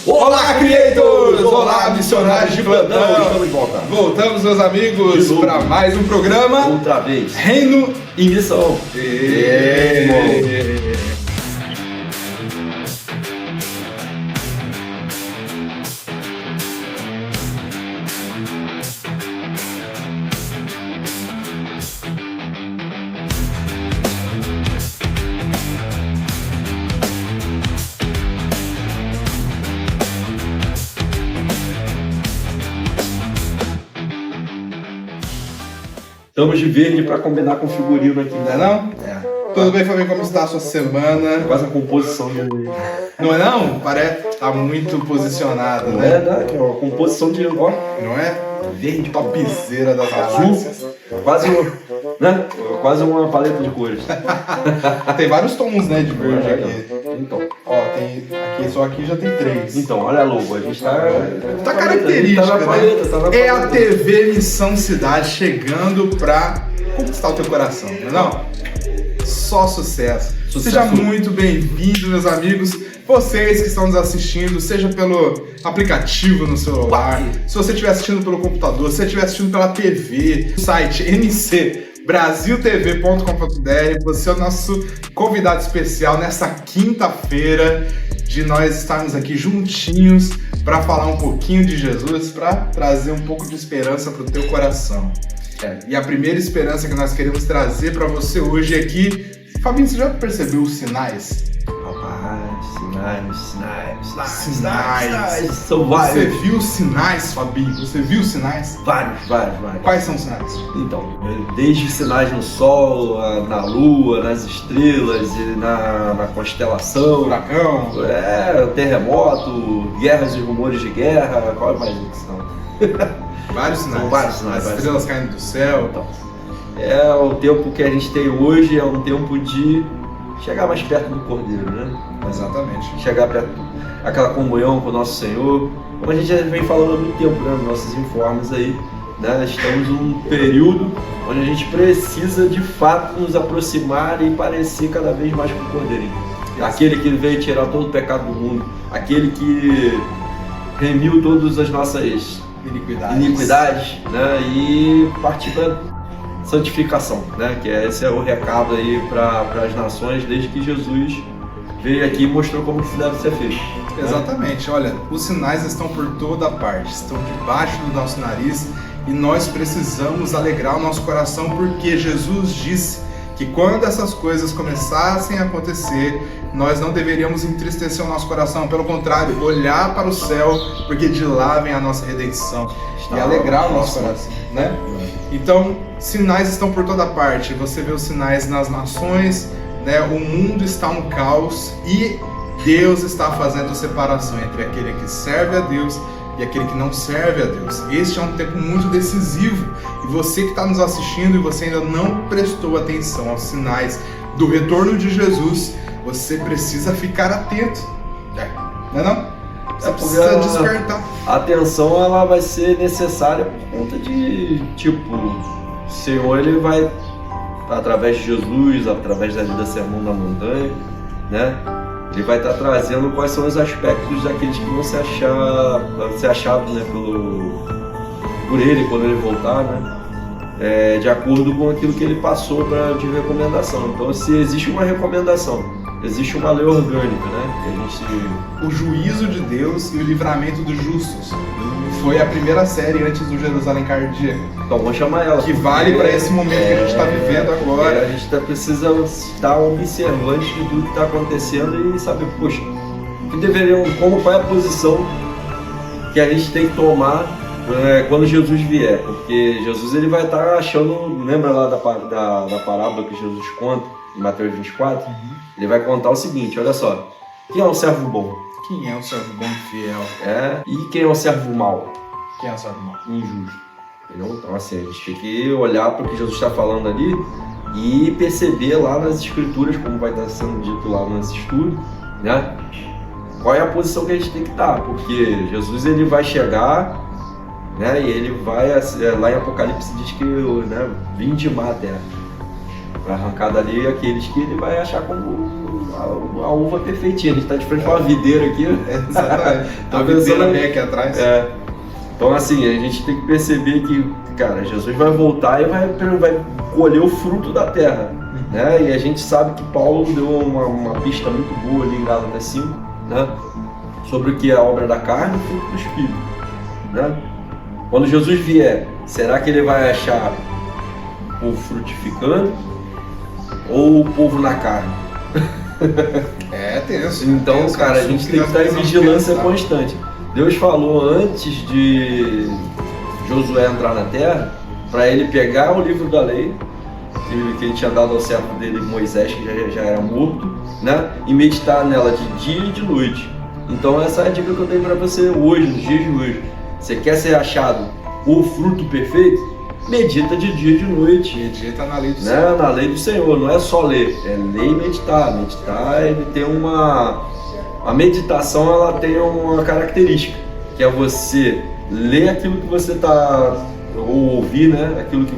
Olá, creators! Olá, missionários de plantão! Estamos de volta. Voltamos, meus amigos, para mais um programa. Outra vez. Reino em Missão. Estamos de verde para combinar com o figurino aqui. Não é não? É. Tudo bem, Fabinho? Como está a sua semana? Quase a composição de... Não é não? Parece que tá muito posicionado, Não né? é, né? É uma composição de... Ó, Não é? verde, Topzera das azul. galáxias. Quase, né? Quase uma paleta de cores. Tem vários tons, né, de verde aqui. Então, Ó, tem aqui, só aqui já tem 3. então, olha a logo. A gente tá característica, tá na paleta, né? tá na É paleta. a TV Missão Cidade chegando pra conquistar o teu coração, não é não? Só sucesso. Seja muito bem-vindo, meus amigos. Vocês que estão nos assistindo, seja pelo aplicativo no celular, se você estiver assistindo pelo computador, se você estiver assistindo pela TV, no site mcbrasiltv.com.br, você é o nosso convidado especial nessa quinta-feira de nós estarmos aqui juntinhos para falar um pouquinho de Jesus, para trazer um pouco de esperança para o teu coração. E a primeira esperança que nós queremos trazer para você hoje aqui, Fabinho, você já percebeu os sinais? Rapaz, Sinais. São vários. Você viu os sinais, Fabinho? Você viu os sinais? Vários. Quais são os sinais? Então, desde sinais no sol, na lua, nas estrelas, e na constelação, Furacão? Terremoto, guerras e rumores de guerra, qual é mais que são? Vários sinais. São vários sinais. As estrelas caindo do céu. Então, é o tempo que a gente tem hoje, é um tempo de chegar mais perto do Cordeiro, né? Exatamente. Chegar perto daquela comunhão com o nosso Senhor. Como a gente já vem falando há muito tempo, né? Nos nossos informes aí, né? Estamos num período onde a gente precisa de fato nos aproximar e parecer cada vez mais com o Cordeirinho. Aquele que veio tirar todo o pecado do mundo, aquele que remiu todas as nossas iniquidades, né? E partir para santificação, né? Que esse é o recado aí para as nações desde que Jesus veio aqui e mostrou como que isso deve ser feito. Exatamente. Olha, os sinais estão por toda parte, estão debaixo do nosso nariz e nós precisamos alegrar o nosso coração porque Jesus disse que quando essas coisas começassem a acontecer, nós não deveríamos entristecer o nosso coração, pelo contrário, olhar para o céu, porque de lá vem a nossa redenção e alegrar o nosso coração, né? Então, sinais estão por toda parte. Você vê os sinais nas nações, né? O mundo está no caos e Deus está fazendo separação entre aquele que serve a Deus e aquele que não serve a Deus. Este é um tempo muito decisivo e você que está nos assistindo e você ainda não prestou atenção aos sinais do retorno de Jesus, você precisa ficar atento, não é não? Você precisa despertar. A atenção ela vai ser necessária por conta de, o Senhor ele vai, através de Jesus, através da vida Sermão da Montanha, né? Ele vai estar trazendo quais são os aspectos daqueles que vão ser achados, né, por ele quando ele voltar, né? De acordo com aquilo que ele passou de recomendação. Então, se existe uma recomendação, existe uma lei orgânica, né? Que a gente... O juízo de Deus e o livramento dos justos. Foi a primeira série antes do Jerusalém Cardíaco. Então vamos chamar ela. Que vale para esse momento que a gente está vivendo agora. A gente precisa estar observante de tudo que está acontecendo e saber, poxa, qual é a posição que a gente tem que tomar quando Jesus vier. Porque Jesus ele vai estar achando, lembra lá da parábola que Jesus conta, em Mateus 24? Ele vai contar o seguinte, olha só, quem é o servo bom? Quem é o servo bom e fiel? E quem é o servo mau? Quem é o servo mau? Injusto. Entendeu? Então assim, a gente tem que olhar para o que Jesus está falando ali e perceber lá nas escrituras, como vai estar sendo dito lá nesse estudo, né? Qual é a posição que a gente tem que estar, porque Jesus ele vai chegar, né? E ele vai, lá em Apocalipse diz que, né, vindimar a terra. Vai arrancar dali aqueles que ele vai achar como a uva perfeitinha. A gente está de frente com uma videira aqui. Exatamente. A videira bem aqui atrás. Então, assim, a gente tem que perceber que, cara, Jesus vai voltar e vai colher o fruto da terra, né? E a gente sabe que Paulo deu uma pista muito boa ali em Gálatas 5, né? Sobre o que é a obra da carne e o fruto do Espírito, né? Quando Jesus vier, será que ele vai achar o povo frutificando ou o povo na carne? É tenso. Então, tenso, cara, a gente tem que estar em vigilância constante. Deus falou antes de Josué entrar na terra, para ele pegar o livro da lei, que ele tinha dado ao servo dele, Moisés, que já era morto, né? E meditar nela de dia e de noite. Então essa é a dica que eu tenho para você hoje, nos dias de hoje. Você quer ser achado o fruto perfeito? Medita de dia e de noite. Medita na lei do Senhor. Né? Na lei do Senhor, não é só ler, é ler e meditar. Meditar, ele tem A meditação, ela tem uma característica, que é você ler aquilo que você está, ou ouvir, né? Aquilo que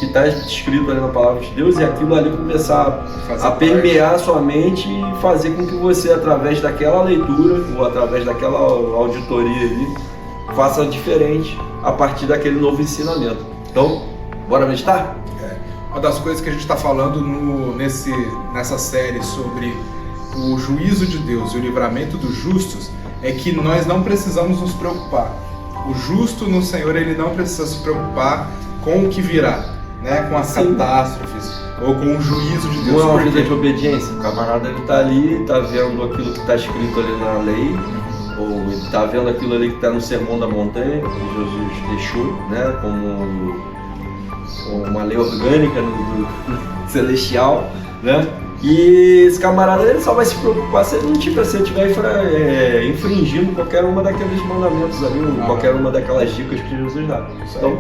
está escrito ali na palavra de Deus, e aquilo ali começar a permear a sua mente e fazer com que você, através daquela leitura ou através daquela auditoria ali, faça diferente a partir daquele novo ensinamento. Então, bora meditar? Uma das coisas que a gente está falando nessa série sobre o juízo de Deus e o livramento dos justos é que nós não precisamos nos preocupar. O justo no Senhor, ele não precisa se preocupar com o que virá, né? Com as catástrofes ou com o juízo de Deus. Não é uma vida de obediência. O camarada, ele está ali, está vendo aquilo que está escrito ali na lei, ou ele está vendo aquilo ali que está no Sermão da Montanha, que Jesus deixou, né? Como uma lei orgânica do celestial, né? E esse camarada, ele só vai se preocupar se ele não estiver infringindo qualquer uma daqueles mandamentos ali, ou qualquer uma daquelas dicas que Jesus dá. Então,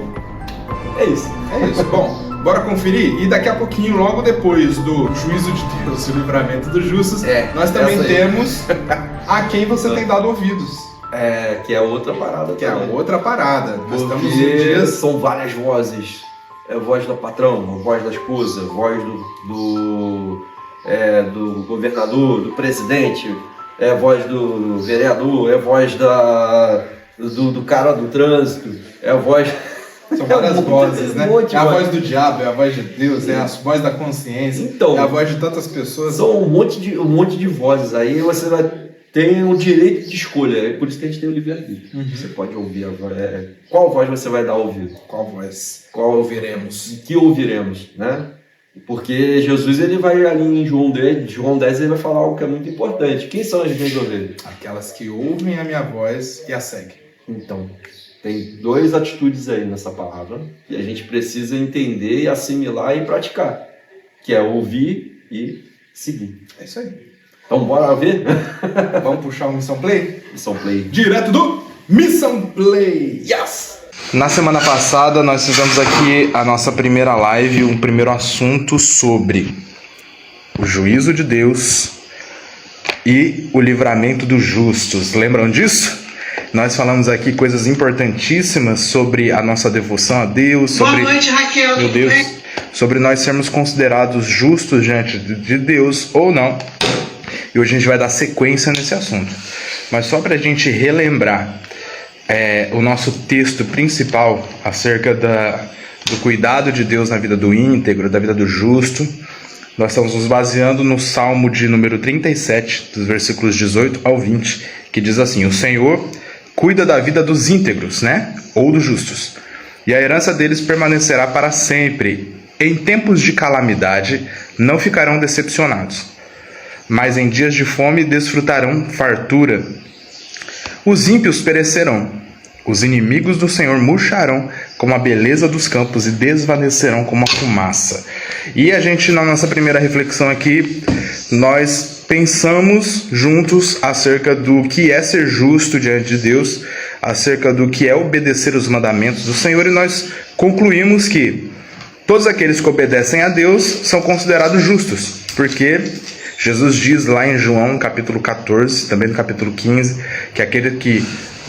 é isso. É isso. Bom, bora conferir? E daqui a pouquinho, logo depois do juízo de Deus e o livramento dos justos, nós também temos a quem você tem dado ouvidos. Que é outra parada. Que é outra parada. Nós estamos em dias... São várias vozes. É a voz do patrão, a voz da esposa, a voz do governador, do presidente, é a voz do vereador, é a voz do cara do trânsito, é a voz... São várias vozes, né? É a voz do diabo, é a voz de Deus, é a voz da consciência, então, é a voz de tantas pessoas. São um monte de vozes, aí você vai ter o direito de escolha, é por isso que a gente tem o livre-arbítrio. Você pode ouvir a voz. Qual voz você vai dar ouvido? Qual voz? Qual ouviremos? Que ouviremos, né? Porque Jesus, ele vai ali em João 10, ele vai falar algo que é muito importante. Quem são as minhas ovelhas? Aquelas que ouvem a minha voz e a seguem. Então, tem duas atitudes aí nessa palavra que a gente precisa entender e assimilar e praticar, que é ouvir e seguir. É isso aí. Então, bora ver? Vamos puxar o Missão Play? Missão Play. Direto do Missão Play! Yes! Na semana passada, nós fizemos aqui a nossa primeira live, um primeiro assunto sobre o juízo de Deus e o livramento dos justos. Lembram disso? Nós falamos aqui coisas importantíssimas sobre a nossa devoção a Deus, sobre... Boa noite, Raquel. Meu Deus, sobre nós sermos considerados justos diante de Deus ou não. E hoje a gente vai dar sequência nesse assunto. Mas só para a gente relembrar o nosso texto principal acerca do cuidado de Deus na vida do íntegro, da vida do justo, nós estamos nos baseando no Salmo de número 37, dos versículos 18 ao 20, que diz assim: o Senhor cuida da vida dos íntegros, né? Ou dos justos, e a herança deles permanecerá para sempre. Em tempos de calamidade não ficarão decepcionados, mas em dias de fome desfrutarão fartura. Os ímpios perecerão, os inimigos do Senhor murcharão como a beleza dos campos e desvanecerão como a fumaça. E a gente, na nossa primeira reflexão aqui, nós pensamos juntos acerca do que é ser justo diante de Deus, acerca do que é obedecer os mandamentos do Senhor, e nós concluímos que todos aqueles que obedecem a Deus são considerados justos, porque Jesus diz lá em João capítulo 14, também no capítulo 15, que aquele que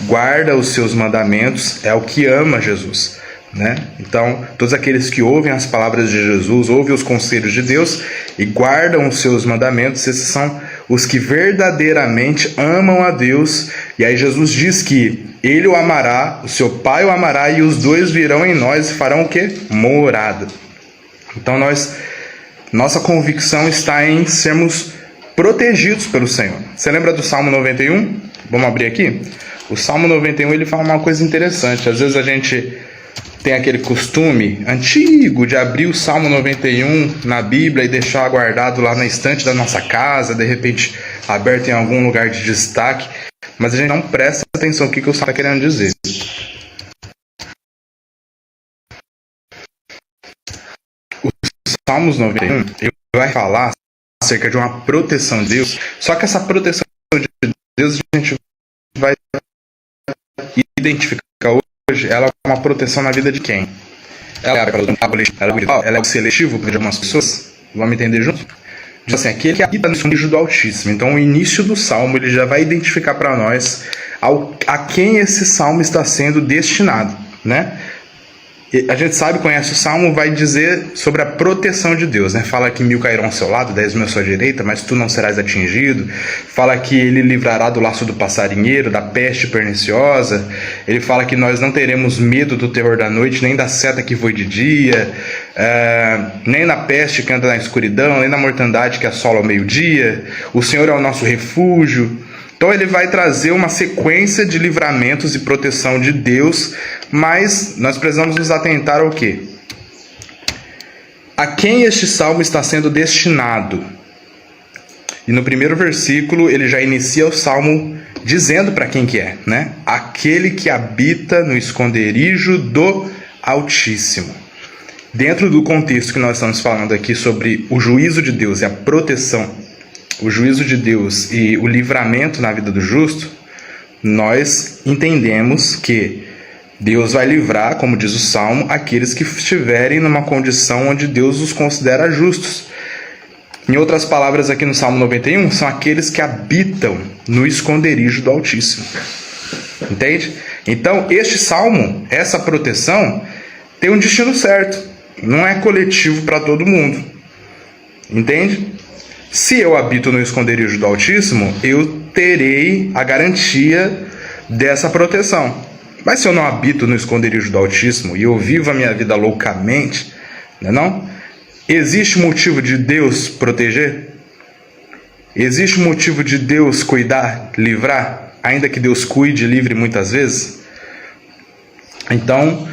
guarda os seus mandamentos é o que ama Jesus. né? Então, todos aqueles que ouvem as palavras de Jesus, ouvem os conselhos de Deus e guardam os seus mandamentos, esses são os que verdadeiramente amam a Deus. E aí Jesus diz que Ele o amará, o seu Pai o amará, e os dois virão em nós e farão o quê? Morada. Então nossa convicção está em sermos protegidos pelo Senhor. Você lembra do Salmo 91? Vamos abrir aqui? O Salmo 91, ele fala uma coisa interessante. Às vezes a gente tem aquele costume antigo de abrir o Salmo 91 na Bíblia e deixar guardado lá na estante da nossa casa, de repente aberto em algum lugar de destaque, mas a gente não presta atenção no que o Salmo está querendo dizer. O Salmos 91 ele vai falar acerca de uma proteção de Deus, só que essa proteção de Deus a gente vai identificar hoje, ela é uma proteção na vida de quem? Ela é o seletivo de algumas pessoas? Vamos entender junto? Diz assim, aquele que habita no esconderijo do Altíssimo. Então o início do Salmo ele já vai identificar para nós a quem esse Salmo está sendo destinado, né? A gente sabe, conhece o Salmo, vai dizer sobre a proteção de Deus, né? Fala que 1000 cairão ao seu lado, 10.000 à sua direita, mas tu não serás atingido. Fala que ele livrará do laço do passarinheiro, da peste perniciosa. Ele fala que nós não teremos medo do terror da noite, nem da seta que voe de dia, nem na peste que anda na escuridão, nem na mortandade que assola ao meio-dia. O Senhor é o nosso refúgio. Então ele vai trazer uma sequência de livramentos e proteção de Deus, mas nós precisamos nos atentar ao quê? A quem este salmo está sendo destinado? E no primeiro versículo ele já inicia o salmo dizendo para quem que é, né? Aquele que habita no esconderijo do Altíssimo. Dentro do contexto que nós estamos falando aqui sobre o juízo de Deus e a proteção, o juízo de Deus e o livramento na vida do justo, nós entendemos que Deus vai livrar, como diz o Salmo, aqueles que estiverem numa condição onde Deus os considera justos. Em outras palavras, aqui no Salmo 91, são aqueles que habitam no esconderijo do Altíssimo. Entende? Então, este Salmo, essa proteção, tem um destino certo. Não é coletivo para todo mundo. Entende? Se eu habito no esconderijo do Altíssimo, eu terei a garantia dessa proteção. Mas se eu não habito no esconderijo do Altíssimo e eu vivo a minha vida loucamente, não? Existe motivo de Deus proteger? Existe motivo de Deus cuidar, livrar, ainda que Deus cuide e livre muitas vezes? Então,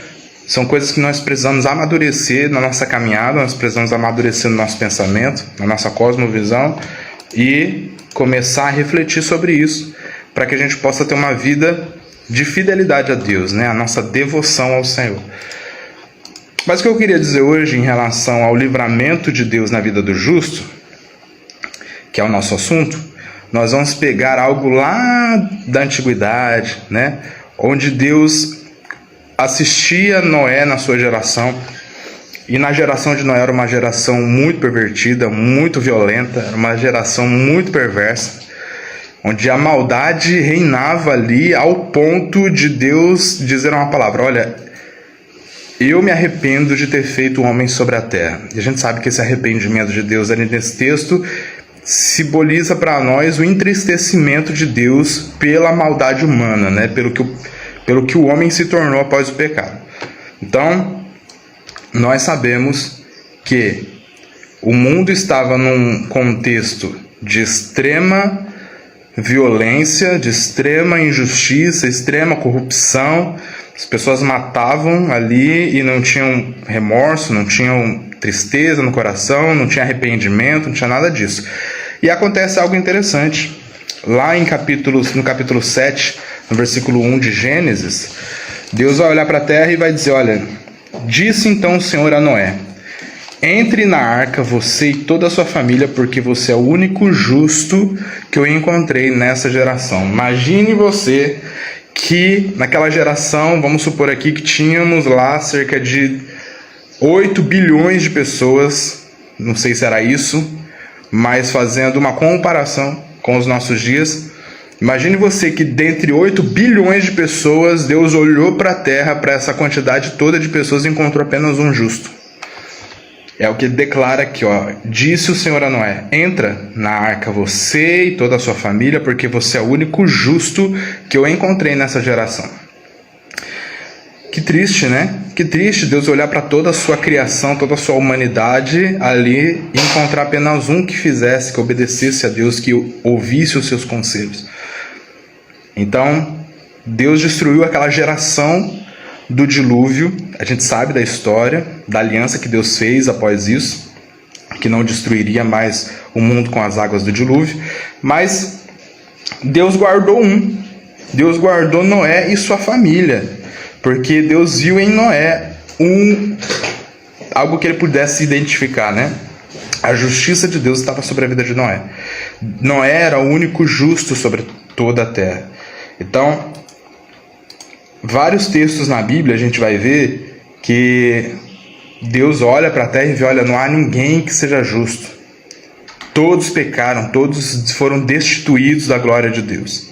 são coisas que nós precisamos amadurecer na nossa caminhada, nós precisamos amadurecer no nosso pensamento, na nossa cosmovisão e começar a refletir sobre isso, para que a gente possa ter uma vida de fidelidade a Deus, né? A nossa devoção ao Senhor. Mas o que eu queria dizer hoje em relação ao livramento de Deus na vida do justo, que é o nosso assunto, nós vamos pegar algo lá da antiguidade, né? Onde Deus assistia Noé na sua geração, e na geração de Noé era uma geração muito pervertida, muito violenta, era uma geração muito perversa, onde a maldade reinava ali ao ponto de Deus dizer uma palavra: olha, eu me arrependo de ter feito o homem sobre a terra. E a gente sabe que esse arrependimento de Deus ali nesse texto simboliza para nós o entristecimento de Deus pela maldade humana, né? Pelo que o homem se tornou após o pecado. Então, nós sabemos que o mundo estava num contexto de extrema violência, de extrema injustiça, extrema corrupção. As pessoas matavam ali e não tinham remorso, não tinham tristeza no coração, não tinha arrependimento, não tinha nada disso. E acontece algo interessante. Lá no capítulo 7, no versículo 1 de Gênesis, Deus vai olhar para a terra e vai dizer: olha, disse então o Senhor a Noé: entre na arca você e toda a sua família, porque você é o único justo que eu encontrei nessa geração. Imagine você que naquela geração, vamos supor aqui que tínhamos lá cerca de 8 bilhões de pessoas, não sei se era isso, mas fazendo uma comparação com os nossos dias, Imagine você que dentre 8 bilhões de pessoas, Deus olhou para a terra, para essa quantidade toda de pessoas, e encontrou apenas um justo. É o que ele declara aqui, ó. Disse o Senhor a Noé: entra na arca você e toda a sua família, porque você é o único justo que eu encontrei nessa geração. Que triste, né? Que triste Deus olhar para toda a sua criação, toda a sua humanidade ali e encontrar apenas um que fizesse, que obedecesse a Deus, que ouvisse os seus conselhos. Então, Deus destruiu aquela geração do dilúvio. A gente sabe da história, da aliança que Deus fez após isso, que não destruiria mais o mundo com as águas do dilúvio. Mas Deus guardou Deus guardou Noé e sua família, porque Deus viu em Noé algo que ele pudesse identificar, né? A justiça de Deus estava sobre a vida de Noé. Noé era o único justo sobre toda a terra. Então, vários textos na Bíblia a gente vai ver que Deus olha para a terra e vê: olha, não há ninguém que seja justo. Todos pecaram, todos foram destituídos da glória de Deus.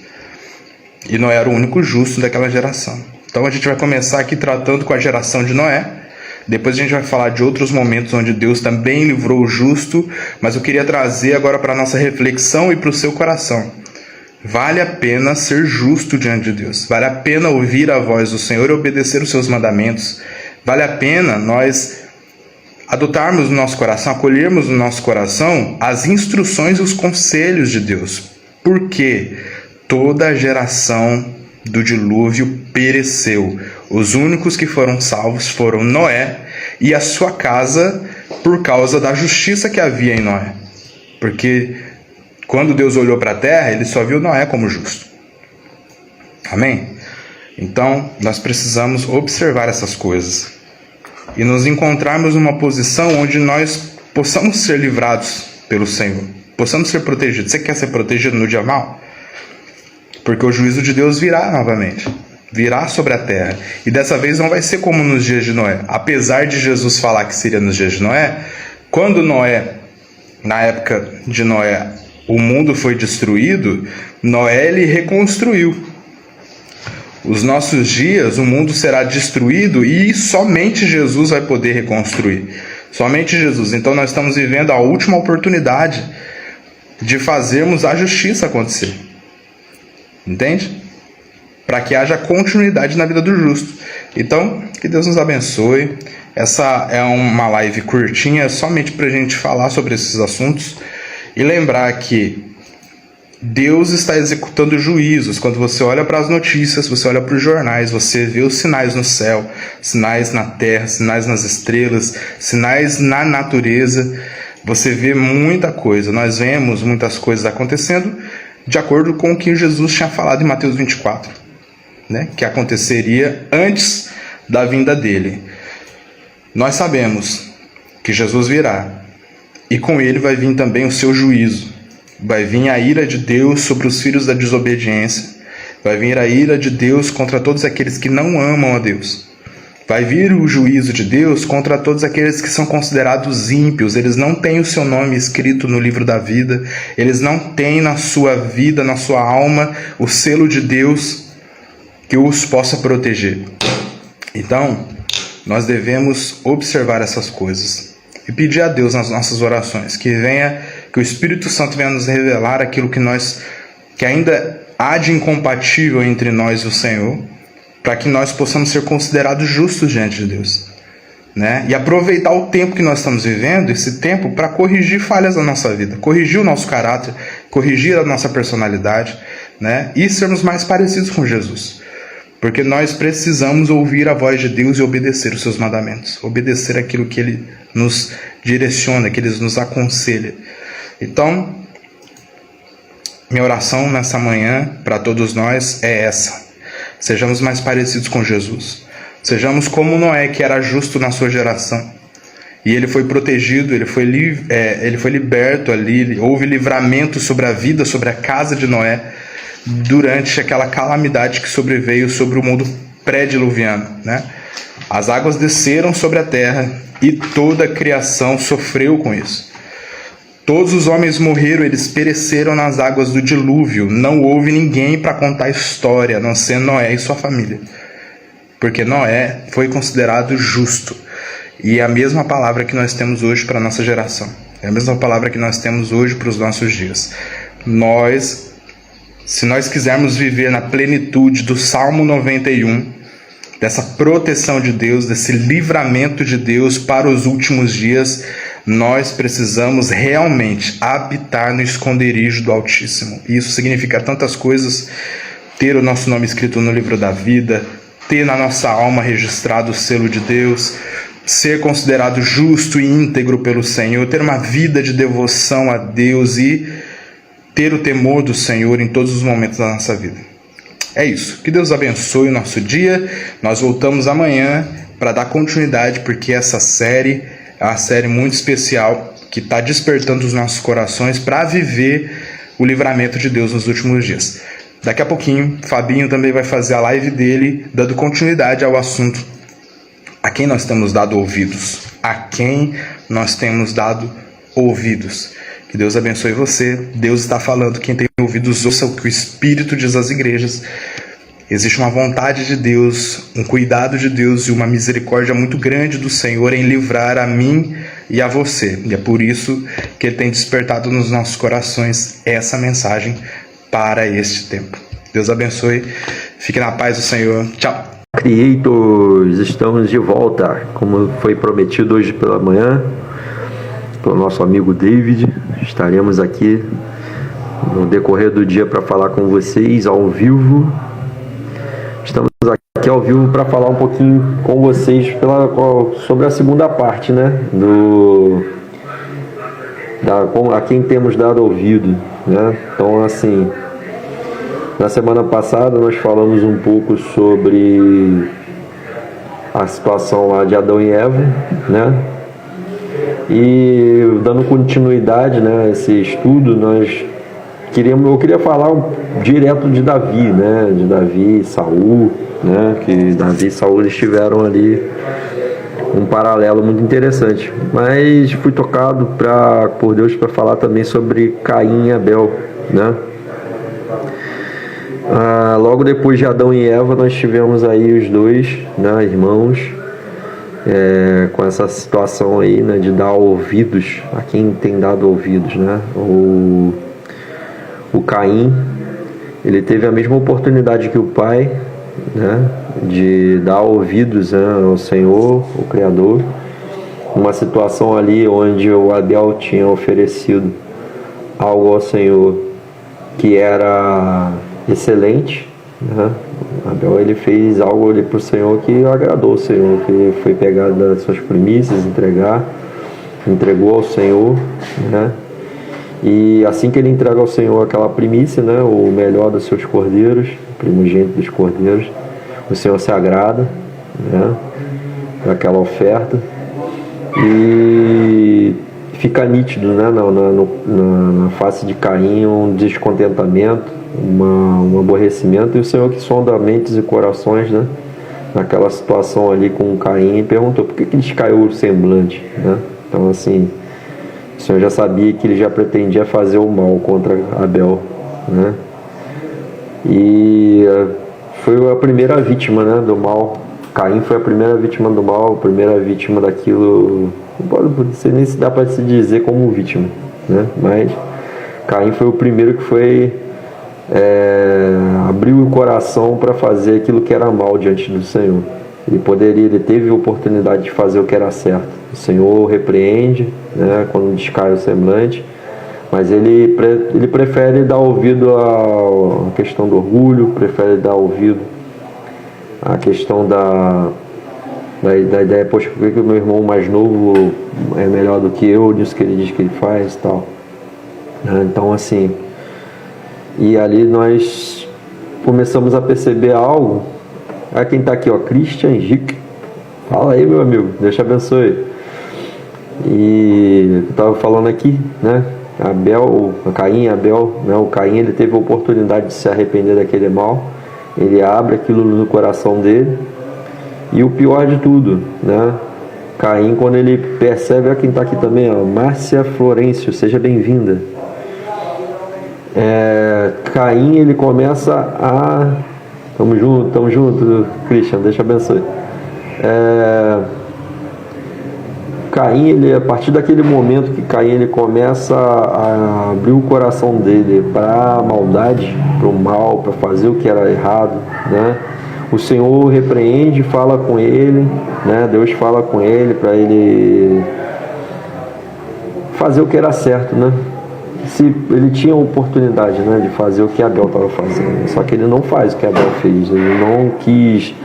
E Noé era o único justo daquela geração. Então a gente vai começar aqui tratando com a geração de Noé. Depois a gente vai falar de outros momentos onde Deus também livrou o justo. Mas eu queria trazer agora para a nossa reflexão e para o seu coração. Vale a pena ser justo diante de Deus. Vale a pena ouvir a voz do Senhor e obedecer os seus mandamentos. Vale a pena nós adotarmos no nosso coração, acolhermos no nosso coração as instruções e os conselhos de Deus. Porque toda a geração do dilúvio pereceu. Os únicos que foram salvos foram Noé e a sua casa, por causa da justiça que havia em Noé. Porque quando Deus olhou para a terra, ele só viu Noé como justo. Amém? Então, nós precisamos observar essas coisas e nos encontrarmos numa posição onde nós possamos ser livrados pelo Senhor, possamos ser protegidos. Você quer ser protegido no dia mau? Porque o juízo de Deus virá novamente, virá sobre a terra. E dessa vez não vai ser como nos dias de Noé. Apesar de Jesus falar que seria nos dias de Noé, quando Noé, na época de Noé, o mundo foi destruído, Noé ele reconstruiu. Os nossos dias, o mundo será destruído e somente Jesus vai poder reconstruir. Somente Jesus. Então nós estamos vivendo a última oportunidade de fazermos a justiça acontecer. Entende? Para que haja continuidade na vida do justo. Então, que Deus nos abençoe. Essa é uma live curtinha, somente para a gente falar sobre esses assuntos. E lembrar que Deus está executando juízos. Quando você olha para as notícias, você olha para os jornais, você vê os sinais no céu, sinais na terra, sinais nas estrelas, sinais na natureza. Você vê muita coisa. Nós vemos muitas coisas acontecendo de acordo com o que Jesus tinha falado em Mateus 24, né? Que aconteceria antes da vinda dele. Nós sabemos que Jesus virá. E com ele vai vir também o seu juízo. Vai vir a ira de Deus sobre os filhos da desobediência. Vai vir a ira de Deus contra todos aqueles que não amam a Deus. Vai vir o juízo de Deus contra todos aqueles que são considerados ímpios. Eles não têm o seu nome escrito no livro da vida. Eles não têm na sua vida, na sua alma, o selo de Deus que os possa proteger. Então, nós devemos observar essas coisas e pedir a Deus nas nossas orações que o Espírito Santo venha nos revelar aquilo que ainda há de incompatível entre nós e o Senhor, para que nós possamos ser considerados justos diante de Deus, né? E aproveitar o tempo que nós estamos vivendo, esse tempo, para corrigir falhas da nossa vida, corrigir o nosso caráter, corrigir a nossa personalidade, né? E sermos mais parecidos com Jesus. Porque nós precisamos ouvir a voz de Deus e obedecer os seus mandamentos, obedecer aquilo que Ele nos direciona, que Ele nos aconselha. Então, minha oração nessa manhã para todos nós é essa: sejamos mais parecidos com Jesus, sejamos como Noé, que era justo na sua geração, e ele foi protegido, ele foi liberto ali, houve livramento sobre a vida, sobre a casa de Noé, durante aquela calamidade que sobreveio sobre o mundo pré-diluviano, né? As águas desceram sobre a terra e toda a criação sofreu com isso. Todos os homens morreram, eles pereceram nas águas do dilúvio. Não houve ninguém para contar a história, a não ser Noé e sua família. Porque Noé foi considerado justo. E é a mesma palavra que nós temos hoje para a nossa geração. É a mesma palavra que nós temos hoje para os nossos dias. Se nós quisermos viver na plenitude do Salmo 91, dessa proteção de Deus, desse livramento de Deus para os últimos dias, nós precisamos realmente habitar no esconderijo do Altíssimo. Isso significa tantas coisas: ter o nosso nome escrito no livro da vida, ter na nossa alma registrado o selo de Deus, ser considerado justo e íntegro pelo Senhor, ter uma vida de devoção a Deus e ter o temor do Senhor em todos os momentos da nossa vida. É isso. Que Deus abençoe o nosso dia. Nós voltamos amanhã para dar continuidade, porque essa série é uma série muito especial que está despertando os nossos corações para viver o livramento de Deus nos últimos dias. Daqui a pouquinho, Fabinho também vai fazer a live dele, dando continuidade ao assunto: a quem nós temos dado ouvidos? A quem nós temos dado ouvidos? Que Deus abençoe você. Deus está falando. Quem tem ouvidos, ouça o que o Espírito diz às igrejas. Existe uma vontade de Deus, um cuidado de Deus e uma misericórdia muito grande do Senhor em livrar a mim e a você. E é por isso que Ele tem despertado nos nossos corações essa mensagem para este tempo. Deus abençoe. Fique na paz do Senhor. Tchau. Creators, estamos de volta, como foi prometido hoje pela manhã, pelo nosso amigo David. Estaremos aqui no decorrer do dia para falar com vocês ao vivo. Estamos aqui ao vivo para falar um pouquinho com vocês sobre a segunda parte, né, a quem temos dado ouvido, né? Então, assim, na semana passada nós falamos um pouco sobre a situação lá de Adão e Eva, né? E dando continuidade, né, a esse estudo, eu queria falar direto de Davi, né? De Davi e Saul, né? Que Davi e Saul eles tiveram ali um paralelo muito interessante. Mas fui tocado por Deus para falar também sobre Caim e Abel, né? Logo depois de Adão e Eva, nós tivemos aí os dois, né, irmãos, com essa situação aí, né, de dar ouvidos a quem tem dado ouvidos, né? O Caim, ele teve a mesma oportunidade que o pai, né, de dar ouvidos, né, ao Senhor, o Criador. Uma situação ali onde o Abel tinha oferecido algo ao Senhor que era excelente, né? Abel, ele fez algo ali para o Senhor que agradou o Senhor, que foi pegar das suas primícias, entregou ao Senhor, né? E assim que ele entrega ao Senhor aquela primícia, né, o melhor dos seus cordeiros, o primogênito dos cordeiros, o Senhor se agrada, né, daquela oferta, e fica nítido, né, na face de Caim um descontentamento, um aborrecimento, e o Senhor, que sonda mentes e corações, né, naquela situação ali com Caim, perguntou por que lhes caiu o semblante, né? Então, assim, o Senhor já sabia que ele já pretendia fazer o mal contra Abel, né? E foi a primeira vítima, né, do mal. Caim foi a primeira vítima do mal, a primeira vítima daquilo. Não sei nem se dá para se dizer como vítima, né? Mas Caim foi o primeiro que foi abriu o coração para fazer aquilo que era mal diante do Senhor. Ele teve a oportunidade de fazer o que era certo. O Senhor repreende, né, quando descai o semblante, mas ele prefere dar ouvido à questão do orgulho, prefere dar ouvido à questão da ideia, poxa, por que o meu irmão mais novo é melhor do que eu nisso que ele diz que ele faz e tal. Então, assim, e ali nós começamos a perceber algo. Quem está aqui, ó, Christian Henrique. Fala aí, meu amigo, Deus te abençoe. E eu estava falando aqui, né, Caim e Abel, né? O Caim, ele teve a oportunidade de se arrepender daquele mal, ele abre aquilo no coração dele, e o pior de tudo, né, Caim, quando ele percebe, olha quem está aqui também, ó, Márcia Florencio, seja bem-vinda. Caim, ele começa a... Tamo junto, Christian, Deus te abençoe. Caim, ele, a partir daquele momento que Caim ele começa a abrir o coração dele para a maldade, para o mal, para fazer o que era errado, né? O Senhor repreende, fala com ele, né? Deus fala com ele para ele fazer o que era certo, né? Se ele tinha a oportunidade, né, de fazer o que Abel estava fazendo, só que ele não faz o que Abel fez, ele não quis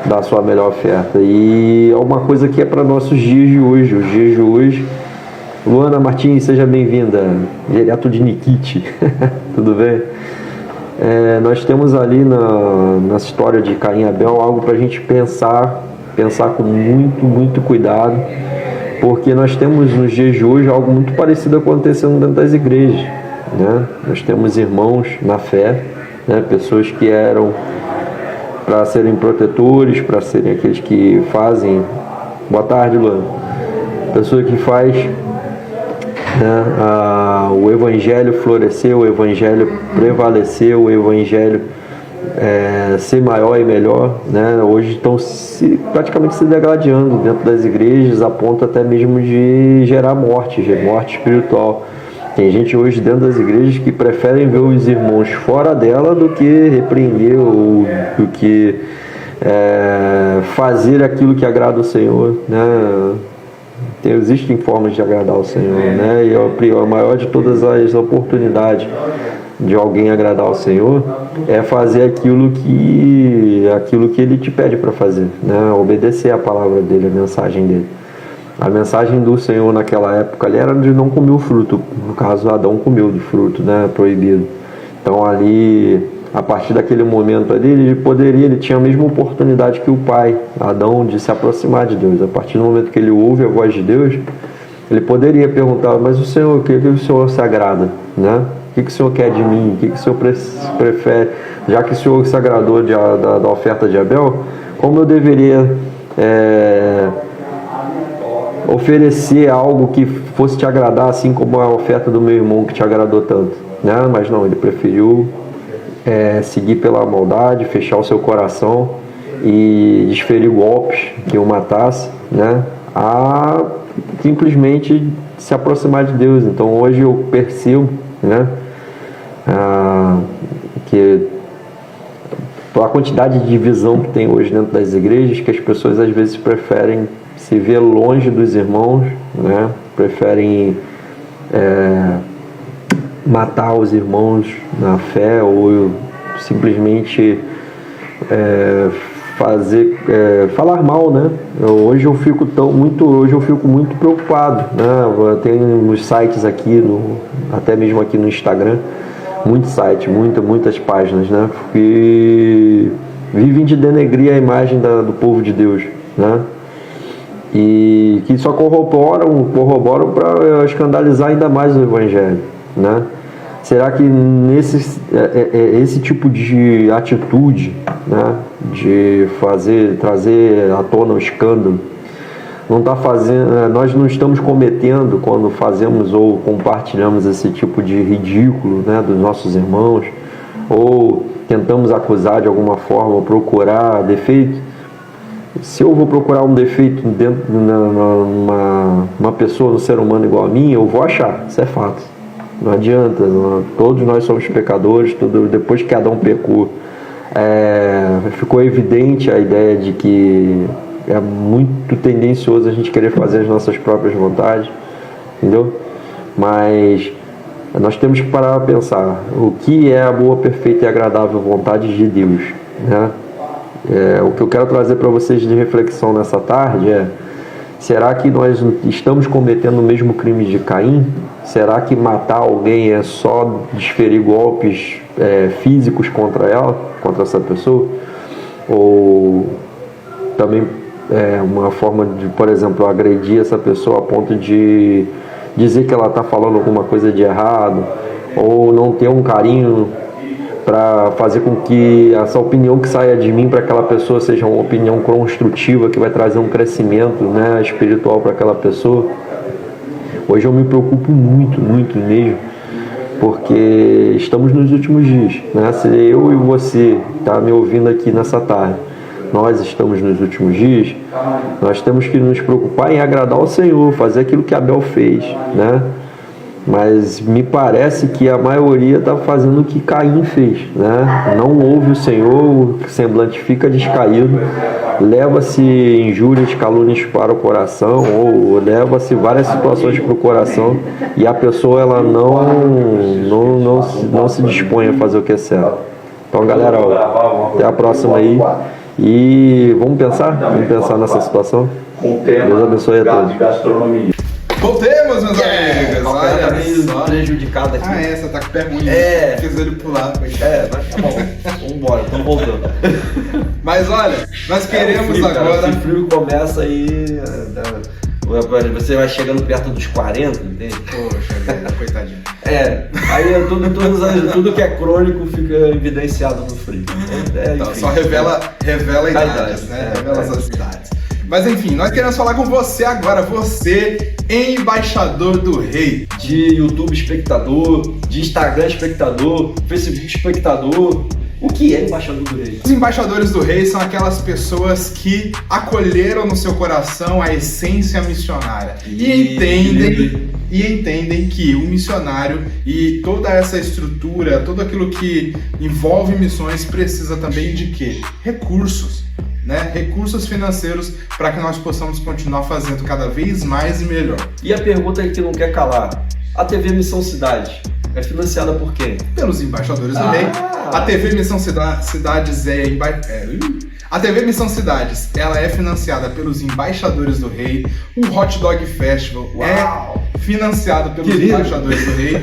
dar a sua melhor oferta. E é uma coisa que é para nossos dias de hoje, os dias de hoje. Luana Martins, seja bem-vinda, direto de Nikit. Tudo bem? Nós temos ali na história de Caim e Abel algo para a gente pensar com muito cuidado, porque nós temos nos dias de hoje algo muito parecido acontecendo dentro das igrejas, né? Nós temos irmãos na fé, né? Pessoas que eram para serem protetores, para serem aqueles que fazem... Boa tarde, Luana. Pessoa que faz, né, o evangelho florescer, o evangelho prevalecer, o evangelho ser maior e melhor, né? Hoje estão praticamente se degradando dentro das igrejas, a ponto até mesmo de gerar morte espiritual. Tem gente hoje dentro das igrejas que preferem ver os irmãos fora dela do que repreender ou do que fazer aquilo que agrada o Senhor, né? Existem formas de agradar o Senhor, né? E a maior de todas as oportunidades de alguém agradar ao Senhor é fazer aquilo que Ele te pede para fazer, né? Obedecer a palavra dele, a mensagem dele. A mensagem do Senhor naquela época ali era de não comer o fruto. No caso, Adão comeu do fruto, né? Proibido. Então ali, a partir daquele momento ali, ele tinha a mesma oportunidade que o pai, Adão, de se aproximar de Deus. A partir do momento que ele ouve a voz de Deus, ele poderia perguntar: mas o Senhor, o que o Senhor se agrada, né? O que o Senhor quer de mim? O que o Senhor prefere? Já que o Senhor se agradou da oferta de Abel, como eu deveria oferecer algo que fosse te agradar, assim como a oferta do meu irmão que te agradou tanto, né? Mas não, ele preferiu seguir pela maldade, fechar o seu coração e desferir golpes que o matasse, né? A simplesmente se aproximar de Deus. Então hoje eu percebo, né, que a quantidade de divisão que tem hoje dentro das igrejas, que as pessoas às vezes preferem se ver longe dos irmãos, né? Preferem matar os irmãos na fé ou simplesmente falar mal, né? Hoje eu fico muito preocupado, né? Tem nos sites aqui, até mesmo aqui no Instagram, muitos sites, muitas páginas, né? Que vivem de denegrir a imagem do povo de Deus, né? E que só corroboram para escandalizar ainda mais o evangelho, né? Será que esse tipo de atitude, né, de trazer à tona o escândalo, nós não estamos cometendo quando fazemos ou compartilhamos esse tipo de ridículo, né, dos nossos irmãos, ou tentamos acusar de alguma forma, ou procurar defeito? Se eu vou procurar um defeito dentro de uma pessoa, um ser humano igual a mim, eu vou achar, isso é fato. Não adianta, todos nós somos pecadores. Depois que Adão pecou, ficou evidente a ideia de que é muito tendencioso a gente querer fazer as nossas próprias vontades, entendeu? Mas nós temos que parar para pensar o que é a boa, perfeita e agradável vontade de Deus, né? O que eu quero trazer para vocês de reflexão nessa tarde será que nós estamos cometendo o mesmo crime de Caim? Será que matar alguém é só desferir golpes físicos contra essa pessoa? Ou também uma forma de, por exemplo, agredir essa pessoa a ponto de dizer que ela está falando alguma coisa de errado, ou não ter um carinho para fazer com que essa opinião que saia de mim para aquela pessoa seja uma opinião construtiva, que vai trazer um crescimento, né, espiritual para aquela pessoa. Hoje eu me preocupo muito mesmo, porque estamos nos últimos dias, né? Se eu e você tá me ouvindo aqui nessa tarde, nós estamos nos últimos dias, nós temos que nos preocupar em agradar ao Senhor, fazer aquilo que Abel fez, né? Mas me parece que a maioria está fazendo o que Caim fez, né? Não ouve o Senhor, o semblante fica descaído, leva-se injúrias, calúnias para o coração, ou leva-se várias situações para o coração, e a pessoa ela não se dispõe a fazer o que é certo. Então, galera, ó, até a próxima aí, e vamos pensar nessa situação. Deus abençoe a todos. Voltemos, meus amigos! Olha, tá meio prejudicado aqui. Ah, você tá com o pé ruim. Fiz ele pular. Mas tá bom. Vambora, estamos voltando. Mas olha, nós queremos frio, agora... Cara, se o frio começa aí... Você vai chegando perto dos 40, entende? Poxa, coitadinho. Aí tudo que é crônico fica evidenciado no frio. Então, só revela idades, né? Revela as idades. Mas enfim, nós queremos falar com você agora, você, embaixador do rei. De YouTube espectador, de Instagram espectador, Facebook espectador. O que é embaixador do rei? Os embaixadores do rei são aquelas pessoas que acolheram no seu coração a essência missionária e entendem que o missionário e toda essa estrutura, tudo aquilo que envolve missões precisa também de quê? Recursos. Né? Recursos financeiros para que nós possamos continuar fazendo cada vez mais e melhor. E a pergunta que não quer calar: a TV Missão Cidade é financiada por quem? Pelos embaixadores do rei. A TV Missão Cidades A TV Missão Cidades, ela é financiada pelos embaixadores do rei. O Hot Dog Festival é financiado pelos embaixadores do rei.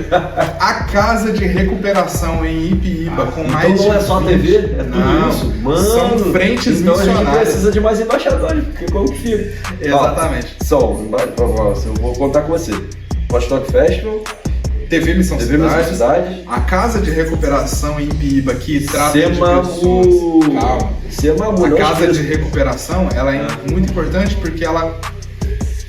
A Casa de Recuperação em Ipiíba, com mais então não é só a TV? É tudo isso? Mano, são frentes missionárias. Então a gente precisa de mais embaixadores, porque como que fica? Exatamente. Eu vou contar com você. Hot Dog Festival, TV Missão Cidade, a Casa de Recuperação em Ipiíba, que trata de pessoas. Calma. A Casa de Recuperação, ela é muito importante porque ela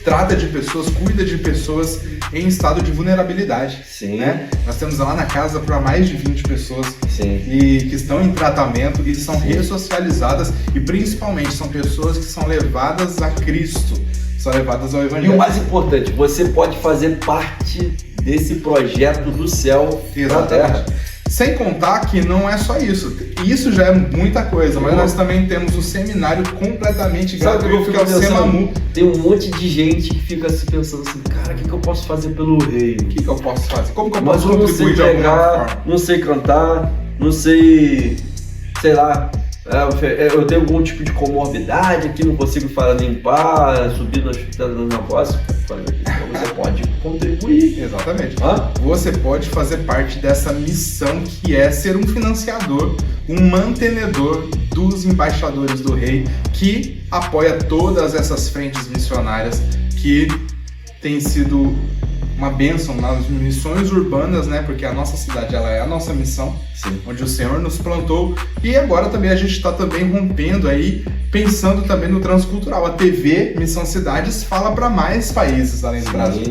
trata de pessoas, cuida de pessoas em estado de vulnerabilidade. Sim. Né? Nós temos lá na casa para mais de 20 pessoas que estão em tratamento e são ressocializadas, e principalmente são pessoas que são levadas a Cristo, são levadas ao Evangelho. E o mais importante, você pode fazer parte desse projeto do céu na terra. Sem contar que não é só isso. Isso já é muita coisa, mas nós também temos um seminário completamente gratuito, que é o Semamu. Tem um monte de gente que fica se pensando assim, cara, o que eu posso fazer pelo rei? O que eu posso fazer? Como que eu mas posso contribuir de alguma forma? Não sei cantar, não sei lá, eu tenho algum tipo de comorbidade aqui, não consigo limpar, subir no negócio. Você pode contribuir. Exatamente. Você pode fazer parte dessa missão que é ser um financiador, um mantenedor dos embaixadores do rei, que apoia todas essas frentes missionárias que tem sido uma bênção nas missões urbanas, né? Porque a nossa cidade, ela é a nossa missão, onde o Senhor nos plantou, e agora também a gente está também rompendo aí, pensando também no transcultural. A TV Missão Cidades fala para mais países além do Brasil.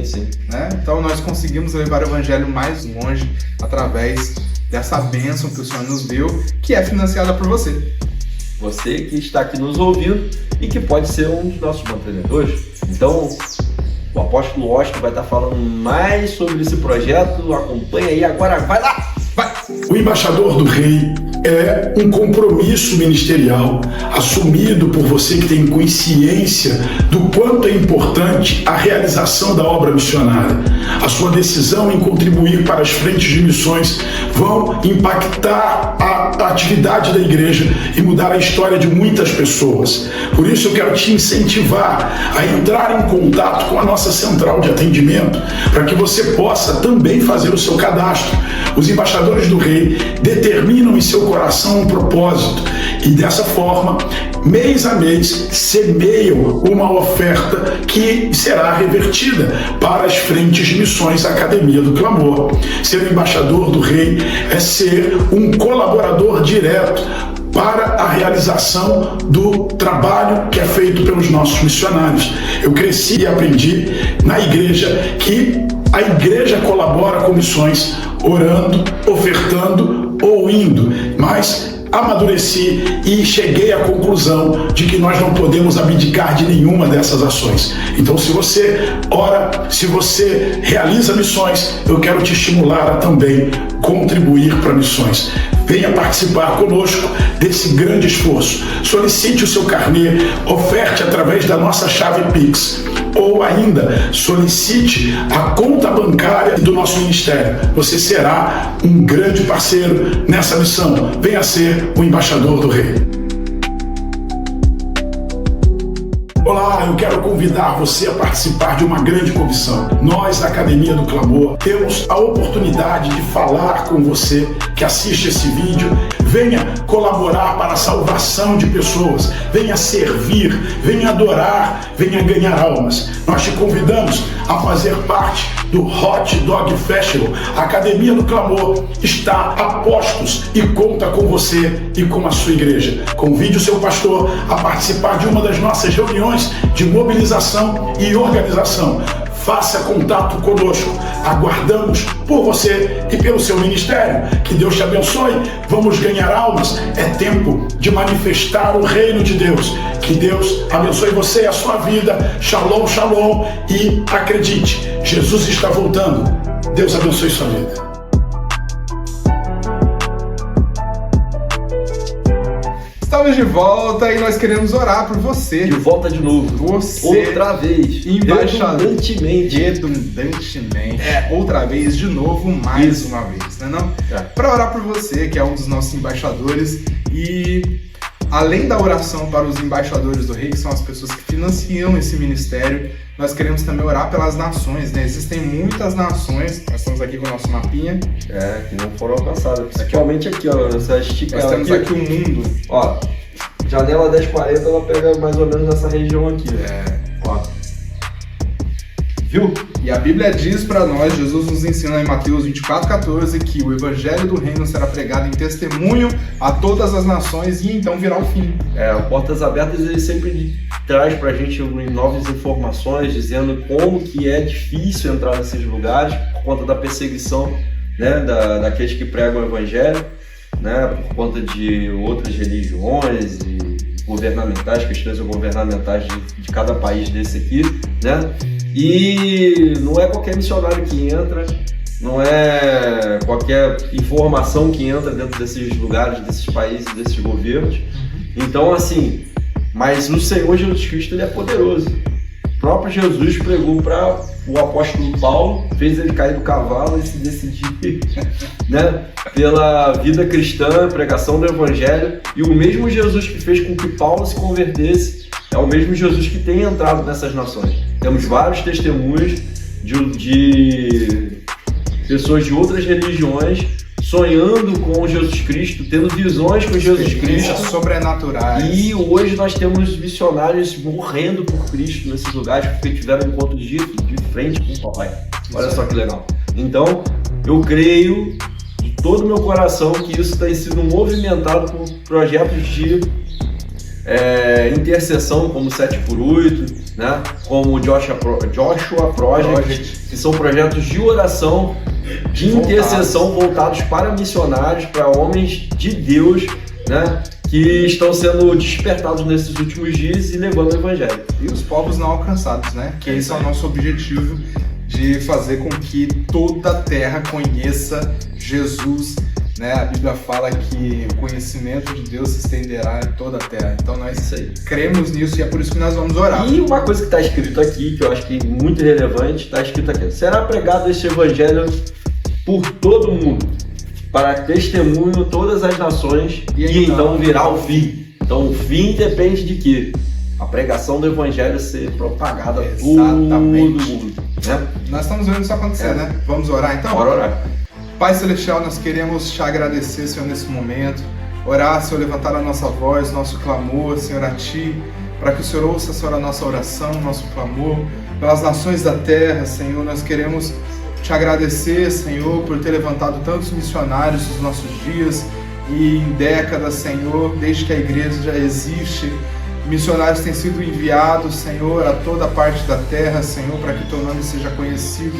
Né? Então nós conseguimos levar o evangelho mais longe através dessa bênção que o Senhor nos deu, que é financiada por você. Você que está aqui nos ouvindo e que pode ser um dos nossos mantenedores. Então, o apóstolo Washington vai estar falando mais sobre esse projeto. Acompanha aí agora, vai lá! Vai! O embaixador do rei é um compromisso ministerial assumido por você que tem consciência do quanto é importante a realização da obra missionária. A sua decisão em contribuir para as frentes de missões vão impactar a atividade da igreja e mudar a história de muitas pessoas. Por isso eu quero te incentivar a entrar em contato com a nossa central de atendimento para que você possa também fazer o seu cadastro. Os embaixadores do rei determinam em seu coração um propósito e dessa forma mês a mês, semeiam uma oferta que será revertida para as frentes de missões da Academia do Clamor. Ser embaixador do Rei é ser um colaborador direto para a realização do trabalho que é feito pelos nossos missionários. Eu cresci e aprendi na igreja que a igreja colabora com missões, orando, ofertando ou indo, mas amadureci e cheguei à conclusão de que nós não podemos abdicar de nenhuma dessas ações. Então, se você ora, se você realiza missões, eu quero te estimular a também contribuir para missões. Venha participar conosco desse grande esforço. Solicite o seu carnê, oferte através da nossa chave Pix, ou ainda solicite a conta bancária do nosso ministério. Você será um grande parceiro nessa missão. Venha ser o embaixador do Rei. Olá, eu quero convidar você a participar de uma grande comissão. Nós, da Academia do Clamor, temos a oportunidade de falar com você que assiste esse vídeo. Venha colaborar para a salvação de pessoas, venha servir, venha adorar, venha ganhar almas. Nós te convidamos a fazer parte do Hot Dog Festival. A Academia do Clamor está a postos e conta com você e com a sua igreja. Convide o seu pastor a participar de uma das nossas reuniões de mobilização e organização. Faça contato conosco. Aguardamos por você e pelo seu ministério. Que Deus te abençoe. Vamos ganhar almas. É tempo de manifestar o reino de Deus. Que Deus abençoe você e a sua vida. Shalom, shalom. E acredite, Jesus está voltando. Deus abençoe sua vida. Estamos de volta e nós queremos orar por você. De volta de novo. Você, outra vez. embaixador. Redundantemente. Outra vez, de novo, mais uma vez, né não? Para orar por você, que é um dos nossos embaixadores. E além da oração para os embaixadores do Rei, que são as pessoas que financiam esse ministério, nós queremos também orar pelas nações, né? Existem muitas nações, nós estamos aqui com o nosso mapinha. Que não foram alcançadas. Principalmente aqui, ó. Você estica nós temos aqui o mundo. Ó, janela 1040, ela pega mais ou menos nessa região aqui. Ó. Viu? E a Bíblia diz para nós, Jesus nos ensina em Mateus 24:14, que o evangelho do reino será pregado em testemunho a todas as nações e então virá o fim. O Portas Abertas, ele sempre traz pra gente novas informações, dizendo como que é difícil entrar nesses lugares por conta da perseguição, né, daqueles que pregam o evangelho, né, por conta de outras religiões e governamentais, questões governamentais de cada país desse aqui, né? E não é qualquer missionário que entra, não é qualquer informação que entra dentro desses lugares, desses países, desses governos. Então, assim, mas o Senhor Jesus Cristo, ele é poderoso. O próprio Jesus pregou para o apóstolo Paulo, fez ele cair do cavalo e se decidir, né, pela vida cristã, pregação do evangelho. E o mesmo Jesus que fez com que Paulo se convertesse é o mesmo Jesus que tem entrado nessas nações. Temos vários testemunhos de pessoas de outras religiões sonhando com Jesus Cristo, tendo visões com Jesus Cristo, sobrenaturais. E hoje nós temos missionários morrendo por Cristo nesses lugares porque tiveram encontros de frente com o Papai. Olha só que legal. Então, eu creio de todo o meu coração que isso tem sido movimentado por projetos de intercessão, como 7x8, né? Como o Joshua Project, que são projetos de oração, de intercessão voltados para missionários, para homens de Deus, né, que estão sendo despertados nesses últimos dias e levando o evangelho. E os povos não alcançados, né? Que esse é o nosso objetivo, de fazer com que toda a terra conheça Jesus, né? A Bíblia fala que o conhecimento de Deus se estenderá em toda a terra. Então nós cremos nisso e é por isso que nós vamos orar. E uma coisa que está escrito aqui, que eu acho que é muito relevante, está escrito aqui: será pregado este evangelho por todo mundo, para testemunho todas as nações, e então virá o fim. Então o fim depende de quê? A pregação do evangelho ser propagada a todo mundo, né? Nós estamos vendo isso acontecer, né? Vamos orar então? Bora orar. Pai Celestial, nós queremos te agradecer, Senhor, nesse momento. orar, Senhor, levantar a nossa voz, nosso clamor, Senhor, a Ti, para que o Senhor ouça, Senhor, a nossa oração, nosso clamor, pelas nações da terra, Senhor. Nós queremos Te agradecer, Senhor, por ter levantado tantos missionários nos nossos dias e em décadas, Senhor, desde que a igreja já existe. Missionários têm sido enviados, Senhor, a toda parte da terra, Senhor, para que o Teu nome seja conhecido.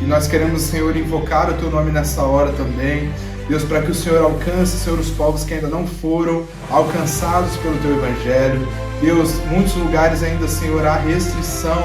E nós queremos, Senhor, invocar o Teu nome nessa hora também. Deus, para que o Senhor alcance, Senhor, os povos que ainda não foram alcançados pelo Teu Evangelho. Deus, muitos lugares ainda, Senhor, há restrição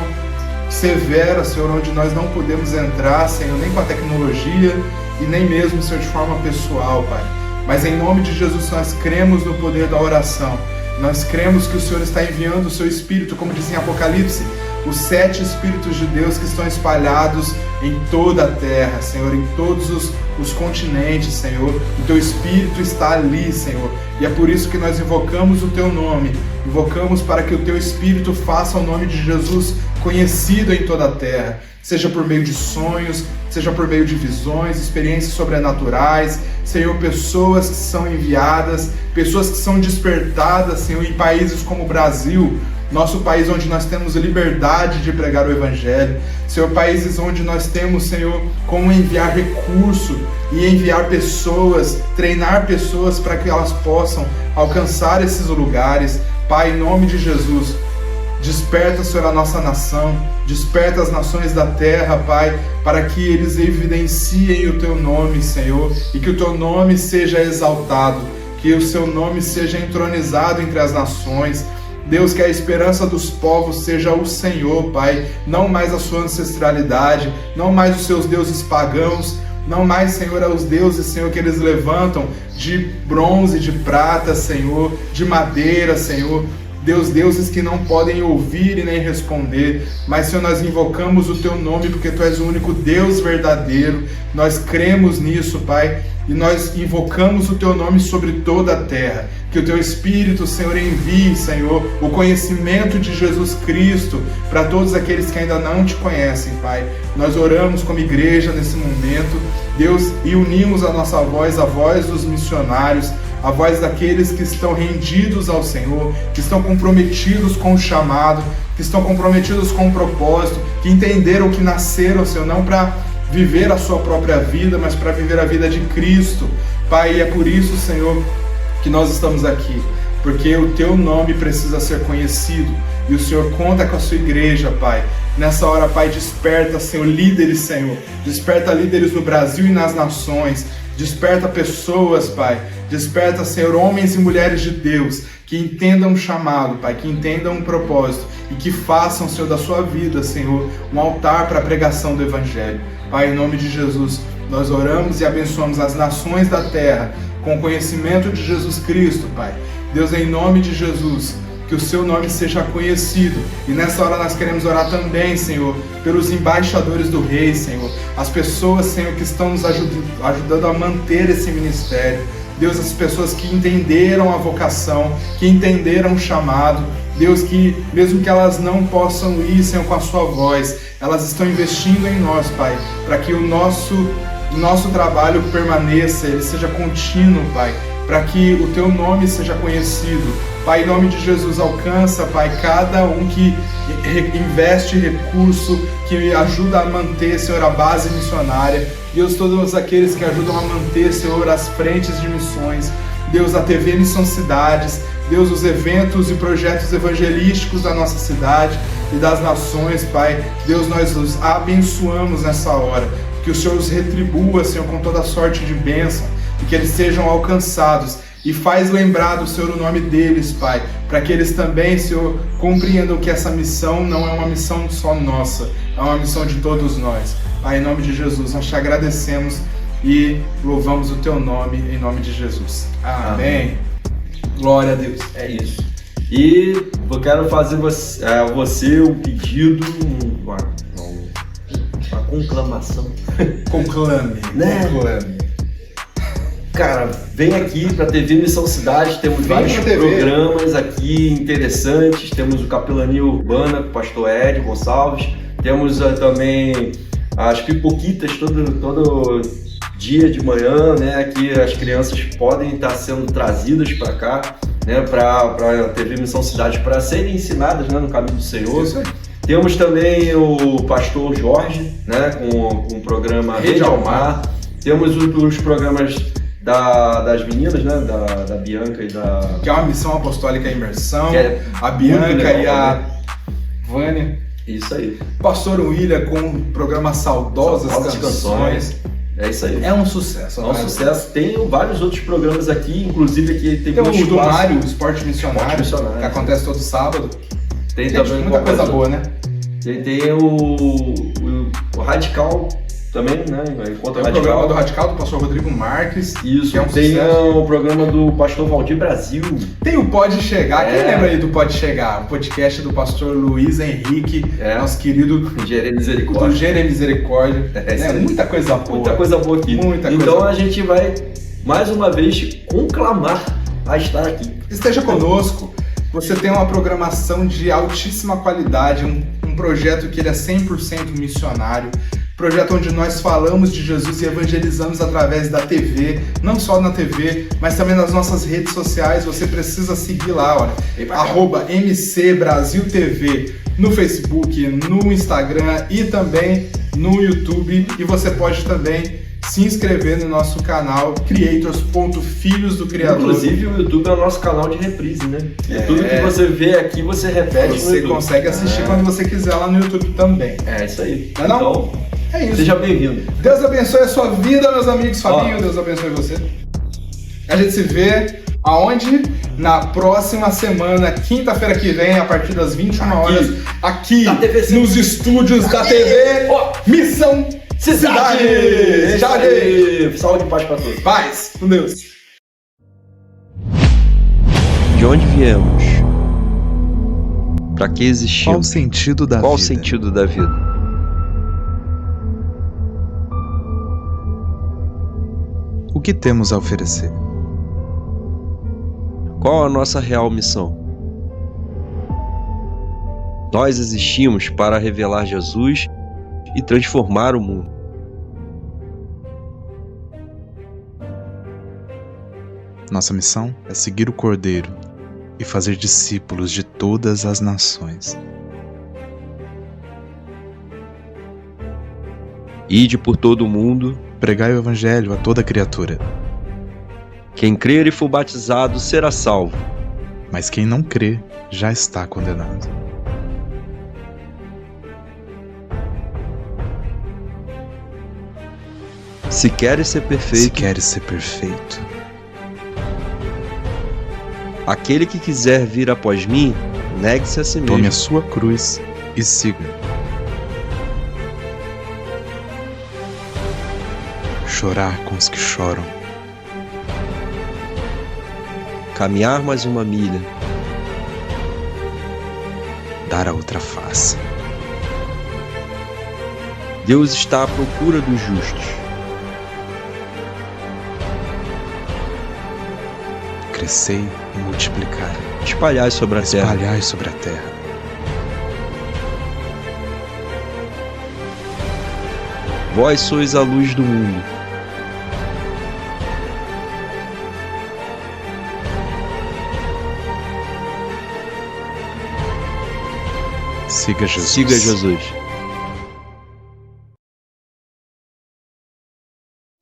severa, Senhor, onde nós não podemos entrar, Senhor, nem com a tecnologia e nem mesmo, Senhor, de forma pessoal, Pai. Mas em nome de Jesus nós cremos no poder da oração. Nós cremos que o Senhor está enviando o Seu Espírito, como diz em Apocalipse, os 7 Espíritos de Deus que estão espalhados em toda a terra, Senhor, em todos os continentes, Senhor. O Teu Espírito está ali, Senhor. E é por isso que nós invocamos o Teu nome. Invocamos para que o Teu Espírito faça o nome de Jesus conhecido em toda a terra. Seja por meio de sonhos, seja por meio de visões, experiências sobrenaturais, Senhor, pessoas que são enviadas, pessoas que são despertadas, Senhor, em países como o Brasil, nosso país onde nós temos liberdade de pregar o Evangelho, Senhor, países onde nós temos, Senhor, como enviar recurso e enviar pessoas, treinar pessoas para que elas possam alcançar esses lugares. Pai, em nome de Jesus, desperta, Senhor, a nossa nação, desperta as nações da terra, Pai, para que eles evidenciem o Teu nome, Senhor, e que o Teu nome seja exaltado, que o Seu nome seja entronizado entre as nações. Deus, que a esperança dos povos seja o Senhor, Pai, não mais a sua ancestralidade, não mais os seus deuses pagãos, não mais, Senhor, os deuses, Senhor, que eles levantam de bronze, de prata, Senhor, de madeira, Senhor. Deus, deuses que não podem ouvir e nem responder, mas, Senhor, nós invocamos o Teu nome porque Tu és o único Deus verdadeiro. Nós cremos nisso, Pai, e nós invocamos o Teu nome sobre toda a terra. Que o Teu Espírito, Senhor, envie, Senhor, o conhecimento de Jesus Cristo para todos aqueles que ainda não Te conhecem, Pai. Nós oramos como igreja nesse momento, Deus, e unimos a nossa voz, a voz dos missionários, a voz daqueles que estão rendidos ao Senhor, que estão comprometidos com o chamado, que estão comprometidos com o propósito, que entenderam que nasceram, Senhor, não para viver a sua própria vida, mas para viver a vida de Cristo. Pai, e é por isso, Senhor, que nós estamos aqui, porque o Teu nome precisa ser conhecido, e o Senhor conta com a sua igreja, Pai. Nessa hora, Pai, desperta, Senhor, líderes, Senhor, desperta líderes no Brasil e nas nações, desperta pessoas, Pai, desperta, Senhor, homens e mulheres de Deus, que entendam o chamado, Pai, que entendam o propósito e que façam, Senhor, da sua vida, Senhor, um altar para a pregação do Evangelho. Pai, em nome de Jesus, nós oramos e abençoamos as nações da terra com o conhecimento de Jesus Cristo, Pai. Deus, em nome de Jesus, que o Seu nome seja conhecido. E nessa hora nós queremos orar também, Senhor, pelos embaixadores do Rei, Senhor. As pessoas, Senhor, que estão nos ajudando a manter esse ministério. Deus, as pessoas que entenderam a vocação, que entenderam o chamado. Deus, que mesmo que elas não possam ir, Senhor, com a Sua voz, elas estão investindo em nós, Pai, para que o nosso trabalho permaneça, ele seja contínuo, Pai, para que o Teu nome seja conhecido. Pai, em nome de Jesus, alcança, Pai, cada um que investe recurso, que ajuda a manter, Senhor, a base missionária. Deus, todos aqueles que ajudam a manter, Senhor, as frentes de missões. Deus, a TV Missão Cidades. Deus, os eventos e projetos evangelísticos da nossa cidade e das nações, Pai. Deus, nós os abençoamos nessa hora. Que o Senhor os retribua, Senhor, com toda sorte de bênção e que eles sejam alcançados. E faz lembrar do Senhor o nome deles, Pai, para que eles também, Senhor, compreendam que essa missão não é uma missão só nossa, é uma missão de todos nós. Pai, em nome de Jesus, nós Te agradecemos e louvamos o Teu nome, em nome de Jesus. Amém. Glória a Deus. É isso. E eu quero fazer você um pedido, uma conclamação. Conclame, né? Conclame. Cara, vem aqui para a TV Missão Cidade, temos vários programas aqui interessantes, temos o Capelania Urbana com o pastor Ed Gonçalves, temos também as pipoquitas todo dia de manhã, né, que as crianças podem estar sendo trazidas para cá, né, para a TV Missão Cidade, para serem ensinadas, né, no caminho do Senhor. Isso aí. Temos também o pastor Jorge, né, com o programa Rede ao Mar. Temos os programas das meninas, né, da Bianca e da... Que é uma missão apostólica imersão, a muito Bianca legal, e a né? Vânia. Isso aí. Pastor William com o programa Saudosas Canções. É isso aí. É um sucesso. É um sucesso. Tem vários outros programas aqui, inclusive aqui tem Tem muito o do espaço. Mário, o Esporte Missionário, que acontece todo sábado. Tem Gente, também muita coisa boa, né? Tem o Radical também, né? Encontro Tem o programa do Radical, do pastor Rodrigo Marques. Isso, que é um tem sucesso. o programa do pastor Valdir Brasil. Tem o Pode Chegar. Quem lembra aí do Pode Chegar? O podcast do pastor Luiz Henrique, nosso querido Gerê do Misericórdia. Gerê Misericórdia. Muita coisa boa. Muita coisa boa aqui. Então a gente vai, mais uma vez, conclamar a estar aqui. Esteja conosco. Você tem uma programação de altíssima qualidade, um projeto que ele é 100% missionário, projeto onde nós falamos de Jesus e evangelizamos através da TV, não só na TV, mas também nas nossas redes sociais. Você precisa seguir lá, olha, @MC Brasil TV no Facebook, no Instagram e também no YouTube. E você pode também se inscrever no nosso canal Creators.Filhos do Criador. Inclusive o YouTube é o nosso canal de reprise, né? Tudo que você vê aqui, você repete. Você consegue assistir quando você quiser lá no YouTube também. É isso aí. Não é não? Então, é isso. Seja bem-vindo. Deus abençoe a sua vida, meus amigos. Fabinho, Deus abençoe você. A gente se vê aonde? Na próxima semana, quinta-feira que vem, a partir das 21 horas, aqui nos estúdios da TV Missão Cidade! Tchau, gente! Saúde e paz para todos. Paz, com Deus. De onde viemos? Para que existimos? Qual o sentido da Qual vida? o sentido da vida? O que temos a oferecer? Qual a nossa real missão? Nós existimos para revelar Jesus e transformar o mundo. Nossa missão é seguir o Cordeiro e fazer discípulos de todas as nações. Ide por todo o mundo. Pregai o Evangelho a toda criatura. Quem crer e for batizado será salvo. Mas quem não crê já está condenado. Se queres ser perfeito, Se queres ser perfeito, aquele que quiser vir após mim, negue-se a si mesmo. tome a sua cruz e siga. Chorar com os que choram. Caminhar mais uma milha. Dar a outra face. Deus está à procura dos justos. Crescei e multiplicai. Espalhai sobre a terra. Espalhai sobre a terra. Vós sois a luz do mundo. Siga Jesus. Siga Jesus.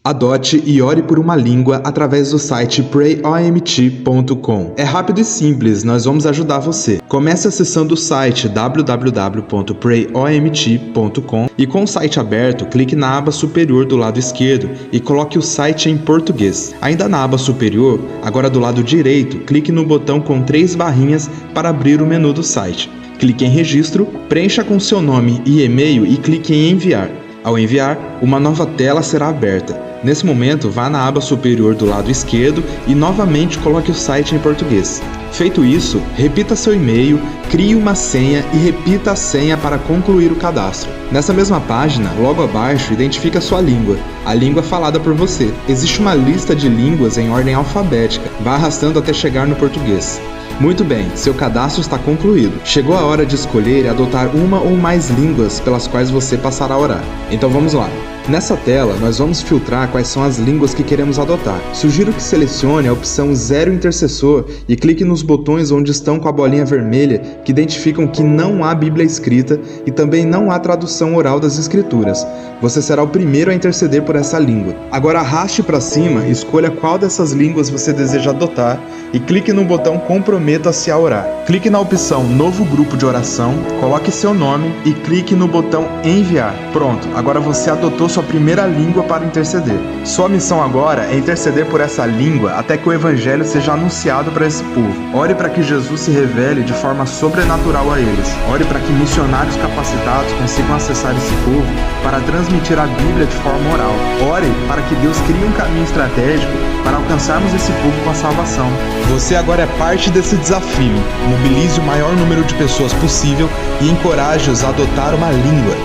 Adote e ore por uma língua através do site prayomt.com. É rápido e simples, nós vamos ajudar você. Comece acessando o site www.prayomt.com e com o site aberto, clique na aba superior do lado esquerdo e coloque o site em português. Ainda na aba superior, agora do lado direito, clique no botão com 3 barrinhas para abrir o menu do site. Clique em registro, preencha com seu nome e e-mail e clique em enviar. Ao enviar, uma nova tela será aberta. Nesse momento, vá na aba superior do lado esquerdo e novamente coloque o site em português. Feito isso, repita seu e-mail, crie uma senha e repita a senha para concluir o cadastro. Nessa mesma página, logo abaixo, identifique a sua língua, a língua falada por você. Existe uma lista de línguas em ordem alfabética. Vá arrastando até chegar no português. Muito bem, seu cadastro está concluído. Chegou a hora de escolher e adotar uma ou mais línguas pelas quais você passará a orar. Então vamos lá. Nessa tela, nós vamos filtrar quais são as línguas que queremos adotar. Sugiro que selecione a opção 0 intercessor e clique nos botões onde estão com a bolinha vermelha que identificam que não há Bíblia escrita e também não há tradução oral das Escrituras. Você será o primeiro a interceder por essa língua. Agora arraste para cima e escolha qual dessas línguas você deseja adotar e clique no botão Comprometa-se a orar. Clique na opção Novo Grupo de Oração, coloque seu nome e clique no botão Enviar. Pronto, agora você adotou sua primeira língua para interceder. Sua missão agora é interceder por essa língua até que o Evangelho seja anunciado para esse povo. Ore para que Jesus se revele de forma sobrenatural a eles. Ore para que missionários capacitados consigam acessar esse povo para transmitir a Bíblia de forma oral. Ore para que Deus crie um caminho estratégico para alcançarmos esse povo com a salvação. Você agora é parte desse desafio. Mobilize o maior número de pessoas possível e encoraje-os a adotar uma língua.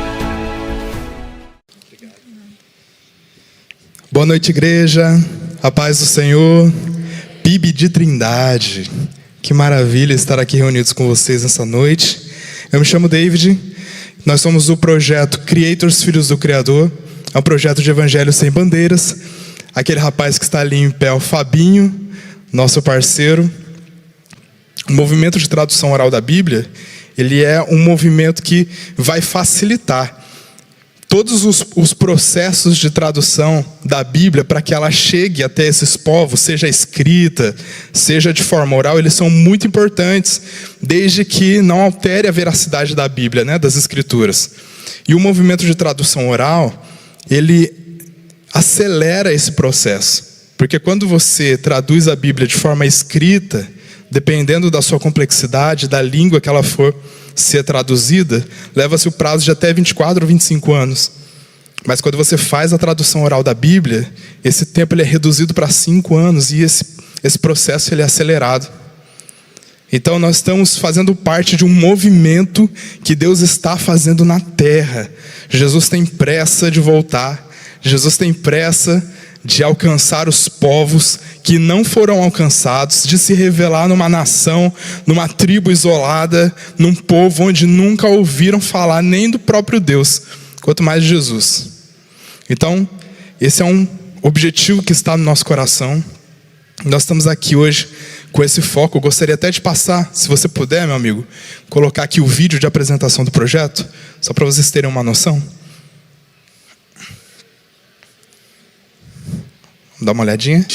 Boa noite, igreja. A paz do Senhor. PIB de Trindade. Que maravilha estar aqui reunidos com vocês nessa noite. Eu me chamo David. Nós somos do projeto Creators, Filhos do Criador. É um projeto de evangelho sem bandeiras. Aquele rapaz que está ali em pé é o Fabinho, nosso parceiro. O movimento de tradução oral da Bíblia, ele é um movimento que vai facilitar todos os processos de tradução da Bíblia para que ela chegue até esses povos, seja escrita, seja de forma oral, eles são muito importantes, desde que não altere a veracidade da Bíblia, né, das Escrituras. E o movimento de tradução oral, ele acelera esse processo, porque quando você traduz a Bíblia de forma escrita, dependendo da sua complexidade, da língua que ela for ser traduzida, leva-se o prazo de até 24 ou 25 anos. Mas quando você faz a tradução oral da Bíblia, esse tempo ele é reduzido para 5 anos e esse processo ele é acelerado. Então nós estamos fazendo parte de um movimento que Deus está fazendo na terra. Jesus tem pressa de voltar. Jesus tem pressa de alcançar os povos que não foram alcançados, de se revelar numa nação, numa tribo isolada, num povo onde nunca ouviram falar nem do próprio Deus, quanto mais de Jesus. Então, esse é um objetivo que está no nosso coração. Nós estamos aqui hoje com esse foco. Eu gostaria até de passar, se você puder, meu amigo, colocar aqui o vídeo de apresentação do projeto, só para vocês terem uma noção. Dá uma olhadinha.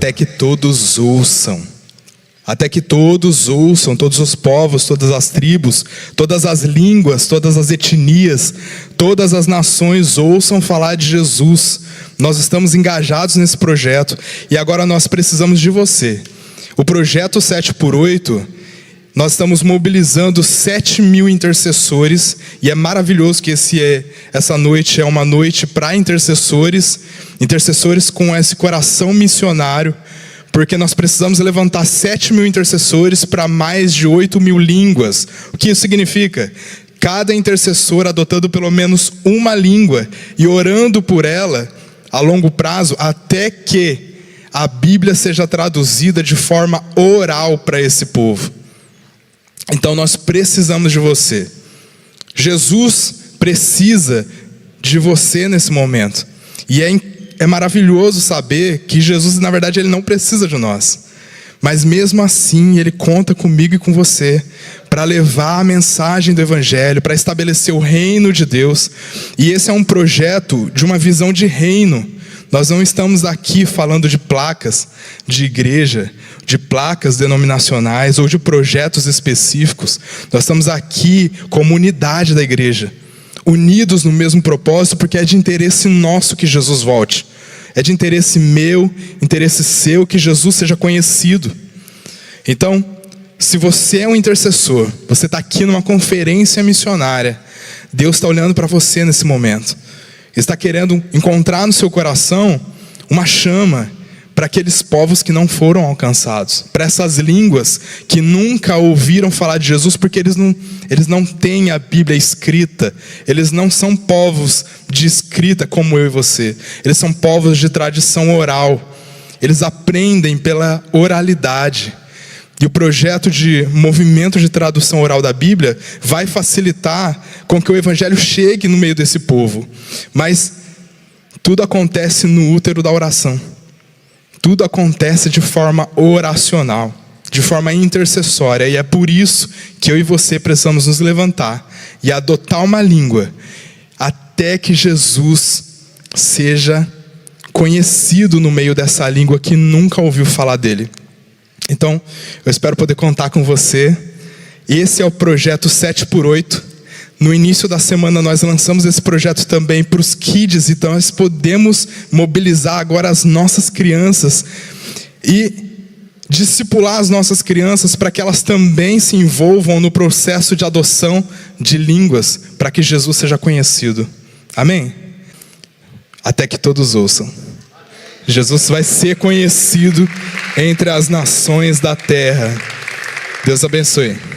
Até que todos ouçam. Até que todos ouçam, todos os povos, todas as tribos, todas as línguas, todas as etnias, todas as nações ouçam falar de Jesus. Nós estamos engajados nesse projeto e agora nós precisamos de você. O projeto 7x8, nós estamos mobilizando 7.000 intercessores e é maravilhoso que essa noite é uma noite para intercessores com esse coração missionário, porque nós precisamos levantar 7.000 intercessores para mais de 8.000 línguas. O que isso significa? Cada intercessor adotando pelo menos uma língua e orando por ela a longo prazo até que a Bíblia seja traduzida de forma oral para esse povo. Então nós precisamos de você. Jesus precisa de você nesse momento. E é maravilhoso saber que Jesus, na verdade, ele não precisa de nós. Mas mesmo assim, ele conta comigo e com você para levar a mensagem do Evangelho, para estabelecer o reino de Deus. E esse é um projeto de uma visão de reino. Nós não estamos aqui falando de placas de igreja, de placas denominacionais ou de projetos específicos. Nós estamos aqui como unidade da igreja, unidos no mesmo propósito, porque é de interesse nosso que Jesus volte. é de interesse meu, interesse seu, que Jesus seja conhecido. Então, se você é um intercessor, você está aqui numa conferência missionária, Deus está olhando para você nesse momento. Ele está querendo encontrar no seu coração uma chama para aqueles povos que não foram alcançados, para essas línguas que nunca ouviram falar de Jesus, porque eles não têm a Bíblia escrita, eles não são povos de escrita como eu e você, eles são povos de tradição oral, eles aprendem pela oralidade. E o projeto de movimento de tradução oral da Bíblia vai facilitar com que o Evangelho chegue no meio desse povo. Mas tudo acontece no útero da oração. Tudo acontece de forma oracional, de forma intercessória. E é por isso que eu e você precisamos nos levantar e adotar uma língua até que Jesus seja conhecido no meio dessa língua que nunca ouviu falar dele. Então, eu espero poder contar com você. Esse é o projeto 7x8. No início da semana nós lançamos esse projeto também para os kids, então nós podemos mobilizar agora as nossas crianças e discipular as nossas crianças para que elas também se envolvam no processo de adoção de línguas, para que Jesus seja conhecido. Amém? Até que todos ouçam. Jesus vai ser conhecido entre as nações da terra. Deus abençoe.